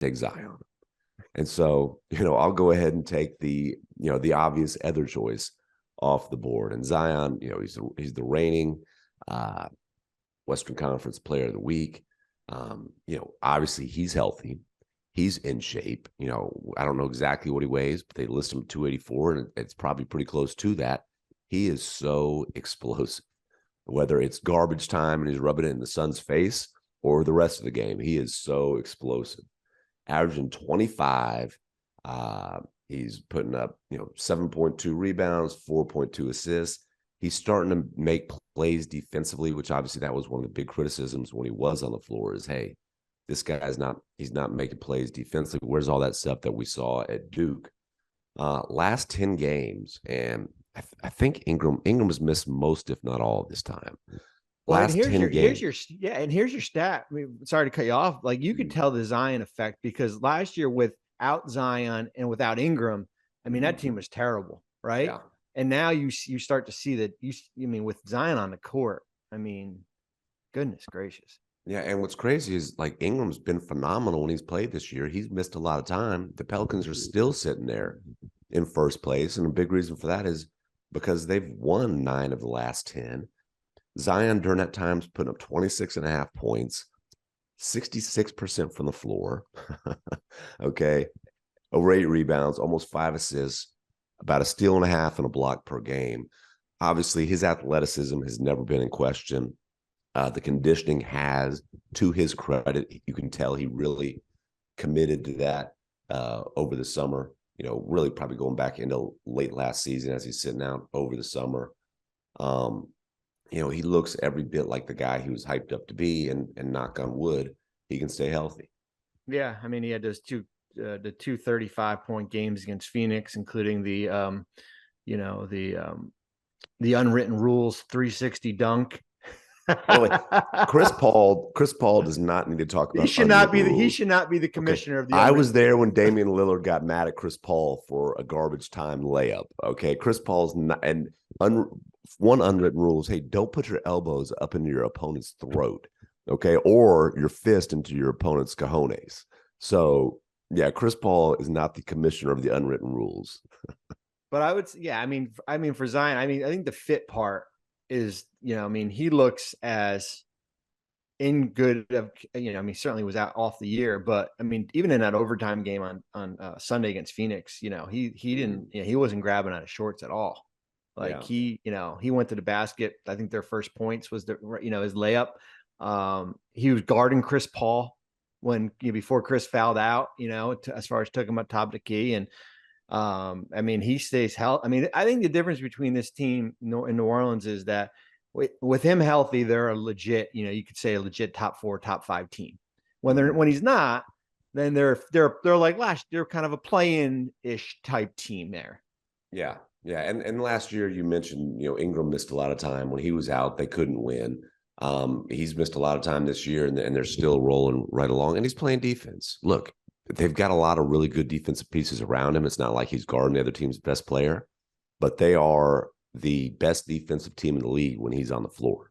take Zion. And so, I'll go ahead and take the obvious other choice off the board. And Zion, he's the reigning Western Conference Player of the Week. Obviously he's healthy. He's in shape. I don't know exactly what he weighs, but they list him 284, and it's probably pretty close to that. He is so explosive. Whether it's garbage time and he's rubbing it in the Suns' face or the rest of the game, he is so explosive. Averaging 25. He's putting up, 7.2 rebounds, 4.2 assists. He's starting to make plays defensively, which obviously that was one of the big criticisms when he was on the floor is, hey, this guy's he's not making plays defensively. Where's all that stuff that we saw at Duke? Last 10 games, and I think Ingram has missed most, if not all, of this time. Well, Last 10 games. Here's your stat. I mean, sorry to cut you off. Like, you could tell the Zion effect, because last year without Zion and without Ingram, I mean, that team was terrible, right? Yeah. And now you start to see that with Zion on the court, I mean, goodness gracious. Yeah, and what's crazy is, like, Ingram's been phenomenal when he's played this year. He's missed a lot of time. The Pelicans are still sitting there in first place, and a big reason for that is because they've won 9 of the last 10. Zion during that time is putting up 26.5 points, 66% from the floor. Okay. Over 8 rebounds, almost 5 assists, about a steal and a half and a block per game. Obviously, his athleticism has never been in question. The conditioning has, to his credit, you can tell he really committed to that over the summer, really probably going back into late last season as he's sitting out over the summer. He looks every bit like the guy he was hyped up to be, and knock on wood, he can stay healthy. Yeah, I mean, he had those two 35-point games against Phoenix, including the unwritten rules 360 dunk. Chris Paul does not need to talk about. He should not be the commissioner of the. I was there when Damian Lillard got mad at Chris Paul for a garbage time layup. Okay, Chris Paul's not, and one unwritten rule is, hey, don't put your elbows up into your opponent's throat, okay, or your fist into your opponent's cojones. So yeah, Chris Paul is not the commissioner of the unwritten rules. But I would, I mean, for Zion, I think the fit part is, he looks as in good of, certainly was out off the year, but I mean, even in that overtime game on Sunday against Phoenix, he didn't, he wasn't grabbing out of shorts at all. Like, he went to the basket. I think their first points was his layup. He was guarding Chris Paul when before Chris fouled out, as far as took him up top of the key. And I mean, he stays healthy. I mean, I think the difference between this team in New Orleans is that with him healthy, they're a legit, you could say a legit top 4, top 5 team. When he's not, then they're like they're kind of a play-in-ish type team there. Yeah. Yeah. And last year you mentioned, Ingram missed a lot of time. When he was out, they couldn't win. He's missed a lot of time this year, and they're still rolling right along, and he's playing defense. Look, they've got a lot of really good defensive pieces around him. It's not like he's guarding the other team's best player, but they are the best defensive team in the league when he's on the floor.